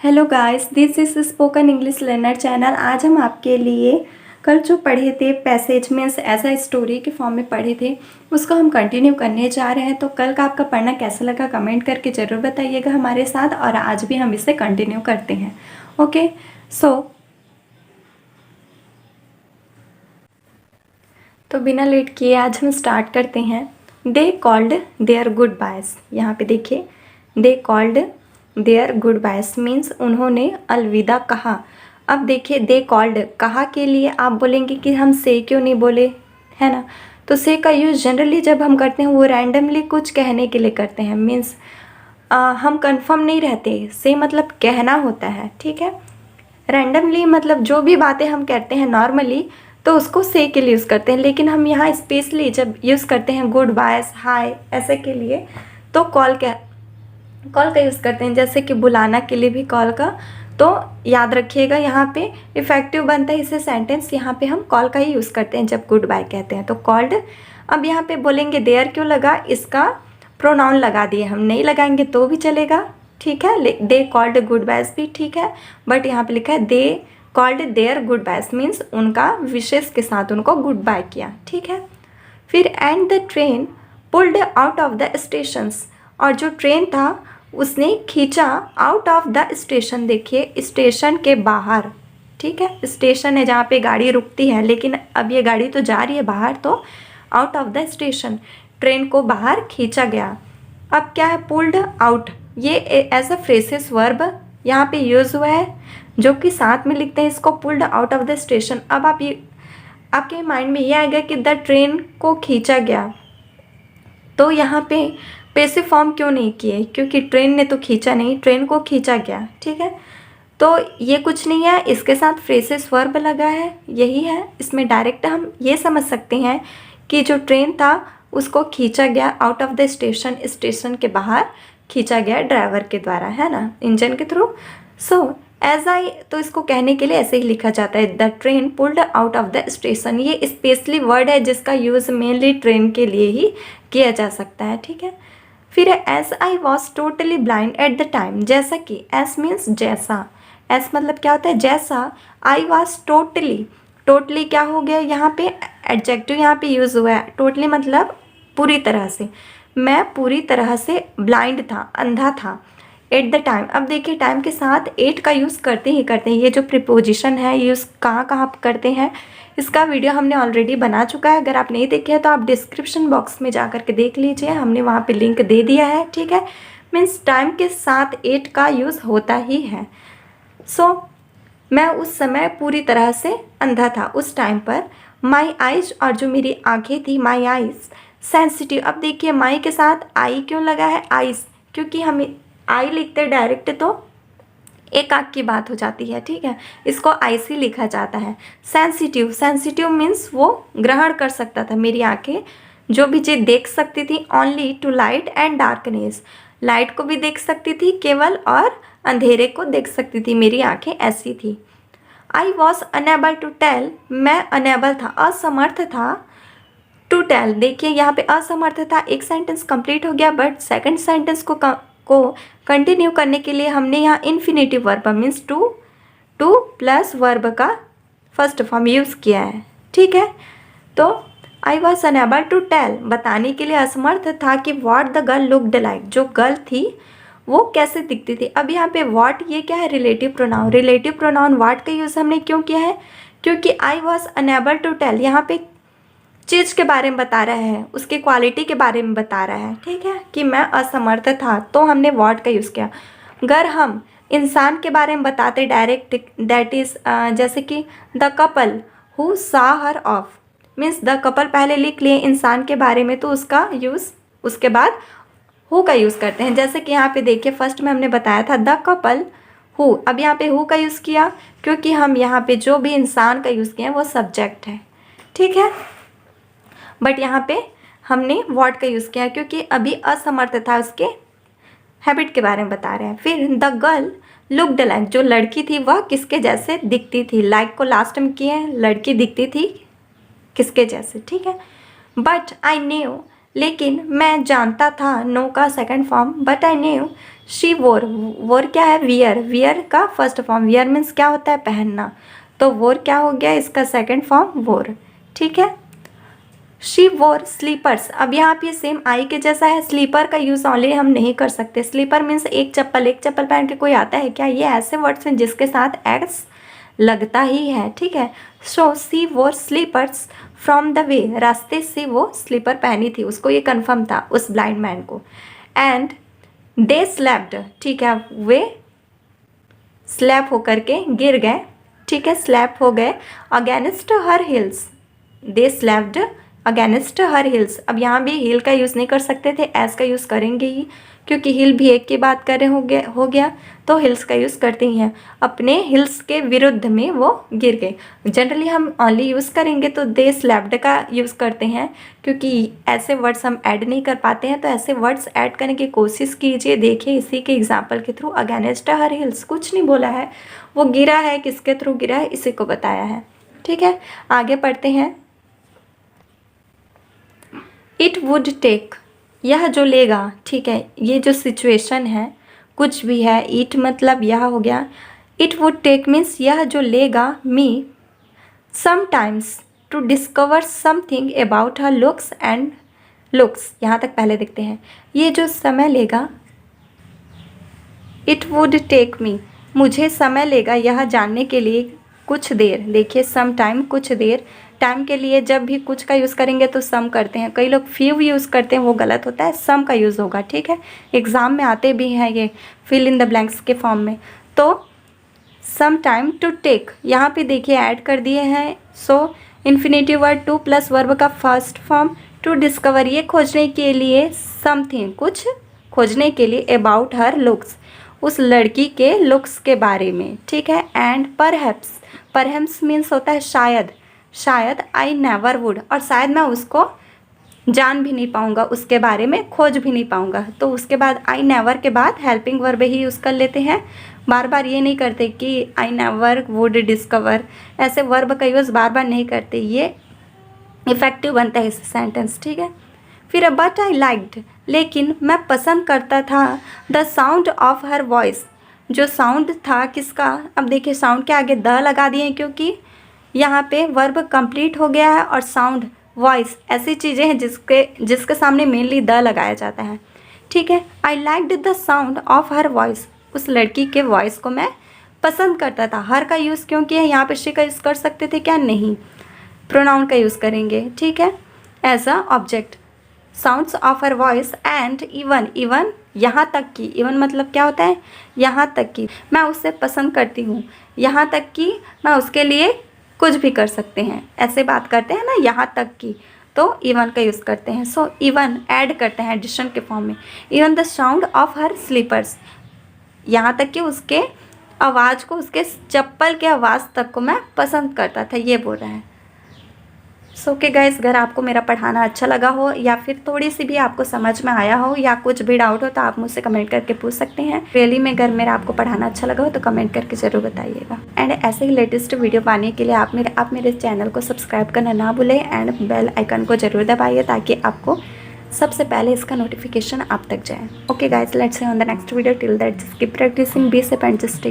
Hello guys, this is spoken English learner channel. आज हम आपके लिए कल जो पढ़े थे पैसेज मीन्स ऐसा स्टोरी के फॉर्म में पढ़े थे उसको हम कंटिन्यू करने जा रहे हैं। तो कल का आपका पढ़ना कैसा लगा कमेंट करके ज़रूर बताइएगा हमारे साथ, और आज भी हम इसे कंटिन्यू करते हैं। ओके, तो बिना लेट किए आज हम स्टार्ट करते हैं। They called their goodbyes. यहाँ पे देखिए, they called their goodbyes means उन्होंने अलविदा कहा। अब देखिए, दे कॉल्ड कहा के लिए आप बोलेंगे कि हम से क्यों नहीं बोले, है ना। तो से का यूज़ जनरली जब हम करते हैं वो रैंडमली कुछ कहने के लिए करते हैं। मीन्स हम कंफर्म नहीं रहते। से मतलब कहना होता है, ठीक है। रैंडमली मतलब जो भी बातें हम करते हैं नॉर्मली तो उसको से के लिए यूज़ करते हैं, लेकिन हम यहाँ स्पेशली जब यूज़ करते हैं गुड बायस हाय ऐसे के लिए तो कॉल का यूज़ करते हैं। जैसे कि बुलाना के लिए भी कॉल का, तो याद रखिएगा यहाँ पे इफ़ेक्टिव बनता है इससे सेंटेंस। यहाँ पे हम कॉल का ही यूज़ करते हैं जब गुड बाय कहते हैं, तो कॉल्ड। अब यहाँ पे बोलेंगे देयर क्यों लगा, इसका प्रोनाउन लगा दिए, हम नहीं लगाएंगे तो भी चलेगा, ठीक है। दे कॉल्ड गुड बायस भी ठीक है, बट यहाँ पे लिखा है they called their goodbyes means उनका विशेष के साथ उनको गुड बाय किया, ठीक है। फिर and the train pulled out of the stations, और जो ट्रेन था उसने खींचा आउट ऑफ द स्टेशन। देखिए स्टेशन के बाहर, ठीक है। स्टेशन है जहाँ पे गाड़ी रुकती है, लेकिन अब ये गाड़ी तो जा रही है बाहर, तो out of the station train को बाहर खींचा गया। अब क्या है, पुल्ड आउट, ये एज अ फ्रेसेस वर्ब यहाँ पे यूज़ हुआ है, जो कि साथ में लिखते हैं इसको pulled out of the station. अब आप ये आपके माइंड में ये आएगा कि द ट्रेन को खींचा गया, तो यहाँ पे पैसिव फॉर्म क्यों नहीं किए, क्योंकि ट्रेन ने तो खींचा नहीं, ट्रेन को खींचा गया, ठीक है। तो ये कुछ नहीं है, इसके साथ फ्रेसेस वर्ब लगा है, यही है। इसमें डायरेक्ट हम ये समझ सकते हैं कि जो ट्रेन था उसको खींचा गया out of the station, station के बाहर खींचा गया ड्राइवर के द्वारा, है ना, इंजन के थ्रू। सो एज आई, तो इसको कहने के लिए ऐसे ही लिखा जाता है, the train pulled out of the station. ये स्पेशली वर्ड है जिसका यूज़ मेनली ट्रेन के लिए ही किया जा सकता है, ठीक है। फिर as I was totally blind at the time, जैसा कि एस मीन्स जैसा, एस मतलब क्या होता है जैसा, आई वॉज टोटली, टोटली क्या हो गया यहाँ पे एडजेक्टिव यहाँ पे यूज़ हुआ है। टोटली मतलब पूरी तरह से, मैं पूरी तरह से ब्लाइंड था, अंधा था। एट द टाइम, अब देखिए टाइम के साथ एट का यूज़ करते ही करते हैं। ये जो प्रीपोजिशन है यूज़ कहाँ कहाँ करते हैं इसका वीडियो हमने ऑलरेडी बना चुका है। अगर आप नहीं देखे हैं तो आप डिस्क्रिप्शन बॉक्स में जा कर के देख लीजिए, हमने वहाँ पे लिंक दे दिया है, ठीक है। मीन्स टाइम के साथ एट का यूज़ होता ही है। सो मैं उस समय पूरी तरह से अंधा था उस टाइम पर। माई आइज, और जो मेरी आँखें थी, माई आइज सेंसिटिव। अब देखिए माई के साथ आई क्यों लगा है, आइज, क्योंकि हम आई लिखते डायरेक्ट तो एक आँख की बात हो जाती है, ठीक है, इसको आईसी लिखा जाता है। सेंसिटिव, सेंसिटिव मीन्स वो ग्रहण कर सकता था, मेरी आंखें जो भी चीज़ देख सकती थी, only to light and darkness, light को भी देख सकती थी केवल और अंधेरे को देख सकती थी, मेरी आंखें ऐसी थी। I was unable to tell, मैं अनेबल था, असमर्थ था, टू टेल। देखिए यहाँ पे असमर्थ था, एक सेंटेंस कंप्लीट हो गया, बट सेकंड सेंटेंस को कंटिन्यू करने के लिए हमने यहाँ infinitive verb means to plus verb का फर्स्ट फॉर्म यूज़ किया है, ठीक है। तो I was unable to tell, बताने के लिए असमर्थ था कि what the girl looked like, जो गर्ल थी वो कैसे दिखती थी। अब यहाँ पे व्हाट, ये क्या है, relative pronoun. Relative pronoun what का यूज़ हमने क्यों किया है, क्योंकि I was unable to tell यहाँ पे चीज़ के बारे में बता रहा है, उसकी क्वालिटी के बारे में बता रहा है, ठीक है, कि मैं असमर्थ था, तो हमने व्हाट का यूज़ किया। अगर हम इंसान के बारे में बताते डायरेक्ट, दैट इज़ जैसे कि द कपल हु सा हर ऑफ, मीन्स द कपल पहले लिख लिए इंसान के बारे में, तो उसका यूज़ उसके बाद हु का यूज़ करते हैं। जैसे कि यहाँ पे देखिए फर्स्ट में हमने बताया था द कपल हु, अब यहाँ पे हु का यूज़ किया क्योंकि हम यहाँ पे जो भी इंसान का यूज़ किया वो सब्जेक्ट है, ठीक है। बट यहाँ पे हमने व्हाट का यूज़ किया क्योंकि अभी असमर्थ था, उसके हैबिट के बारे में बता रहे हैं। फिर द गर्ल लुक्ड लाइक, जो लड़की थी वह किसके जैसे दिखती थी, लाइक को लास्ट में किए, लड़की दिखती थी किसके जैसे, ठीक है। बट आई न्यू, लेकिन मैं जानता था, नो का second form, but I knew she वोर, वोर क्या है, वियर, वियर का फर्स्ट फॉर्म, वियर मीन्स क्या होता है, पहनना, तो वोर क्या हो गया, इसका सेकंड फॉर्म वोर, ठीक है। शी वोर स्लीपर्स, अब यहाँ पे सेम आई के जैसा है, स्लीपर का यूज़ ऑनली हम नहीं कर सकते, स्लीपर मीन्स एक चप्पल पहन के कोई आता है क्या, ये ऐसे वर्ड्स हैं जिसके साथ एक्स लगता ही है, ठीक है। सो सी वोर स्लीपर्स फ्रॉम द वे, रास्ते से वो स्लीपर पहनी थी, उसको ये कन्फर्म था उस ब्लाइंड मैन को। एंड दे स्लैप्ड, ठीक है, वे स्लैप होकर के गिर गए, ठीक है, स्लैप हो गए अगेंस्ट हर हिल्स, दे स्लैप्ड अगेंस्ट हर हिल्स। अब यहाँ भी हिल का यूज़ नहीं कर सकते थे, एस का यूज़ करेंगे ही, क्योंकि हिल भी एक की बात कर रहे हो गया तो हिल्स का यूज़ करते ही हैं, अपने हिल्स के विरुद्ध में वो गिर गए। जनरली हम ओनली यूज़ करेंगे तो दे स्लैप्ड का यूज़ करते हैं, क्योंकि ऐसे वर्ड्स हम ऐड नहीं कर पाते हैं, तो ऐसे वर्ड्स ऐड करने की कोशिश कीजिए। देखिए इसी के एग्जाम्पल के थ्रू, अगेंस्ट हर हिल्स कुछ नहीं बोला है, वो गिरा है, किसके थ्रू गिरा है इसी को बताया है, ठीक है। आगे पढ़ते हैं। इट वुड टेक, यह जो लेगा, ठीक है, ये जो सिचुएशन है कुछ भी है, इट मतलब यह हो गया, इट वुड टेक मीन्स यह जो लेगा, me sometimes to discover something about her looks and looks, यहाँ तक पहले देखते हैं, ये जो समय लेगा, इट वुड टेक मी, मुझे समय लेगा यह जानने के लिए कुछ देर, देखिए सम टाइम कुछ देर, टाइम के लिए जब भी कुछ का यूज़ करेंगे तो सम करते हैं, कई लोग फ्यू यूज़ करते हैं, वो गलत होता है, सम का यूज़ होगा, ठीक है। एग्ज़ाम में आते भी हैं ये फिल इन द ब्लैंक्स के फॉर्म में। तो सम टाइम टू टेक, यहाँ पे देखिए ऐड कर दिए हैं, so infinitive word to plus verb का फर्स्ट फॉर्म, टू डिस्कवर, ये खोजने के लिए, समथिंग कुछ खोजने के लिए, अबाउट हर लुक्स, उस लड़की के लुक्स के बारे में, ठीक है। एंड परहैप्स, परहैप्स मीन्स होता है शायद, शायद आई नेवर वुड, और शायद मैं उसको जान भी नहीं पाऊँगा, उसके बारे में खोज भी नहीं पाऊँगा, तो उसके बाद आई नेवर के बाद हेल्पिंग वर्ब ही यूज़ कर लेते हैं, बार बार ये नहीं करते कि आई नेवर वुड डिस्कवर, ऐसे वर्ब का यूज़ बार बार नहीं करते, ये इफ़ेक्टिव बनता है इस सेंटेंस, ठीक है। फिर बट आई लाइक्ड, लेकिन मैं पसंद करता था, the sound of her voice, जो साउंड था किसका, अब देखिए साउंड के आगे द लगा दिए क्योंकि यहाँ पे वर्ब कंप्लीट हो गया है, और साउंड वॉइस ऐसी चीज़ें हैं जिसके सामने मेनली द लगाया जाता है, ठीक है। I liked the sound of her voice, उस लड़की के वॉइस को मैं पसंद करता था, हर का यूज़ क्यों किया, यहाँ पे शी का यूज़ कर सकते थे क्या, नहीं, प्रोनाउन का यूज़ करेंगे, ठीक है, as a object, sounds of her voice and even, even यहाँ तक कि, इवन मतलब क्या होता है, यहाँ तक कि मैं उससे पसंद करती हूँ, यहाँ तक कि मैं उसके लिए कुछ भी कर सकते हैं, ऐसे बात करते हैं ना, यहाँ तक कि, तो इवन का यूज़ करते हैं। सो इवन ऐड करते हैं एडिशन के फॉर्म में, even the sound of her slippers, यहाँ तक कि उसके आवाज़ को, उसके चप्पल के आवाज़ तक को मैं पसंद करता था, ये बोल रहा है। सो ओके गाइस, अगर आपको मेरा पढ़ाना अच्छा लगा हो या फिर थोड़ी सी भी आपको समझ में आया हो या कुछ भी डाउट हो तो आप मुझसे कमेंट करके पूछ सकते हैं। रियली में अगर मेरा आपको पढ़ाना अच्छा लगा हो तो कमेंट करके ज़रूर बताइएगा। एंड ऐसे ही लेटेस्ट वीडियो पाने के लिए आप मेरे चैनल को सब्सक्राइब करना ना भूलें एंड बेल आइकन को ज़रूर दबाइए ताकि आपको सबसे पहले इसका नोटिफिकेशन आप तक जाए। Okay guys, let's see on the next video, till that just keep practising, be safe and just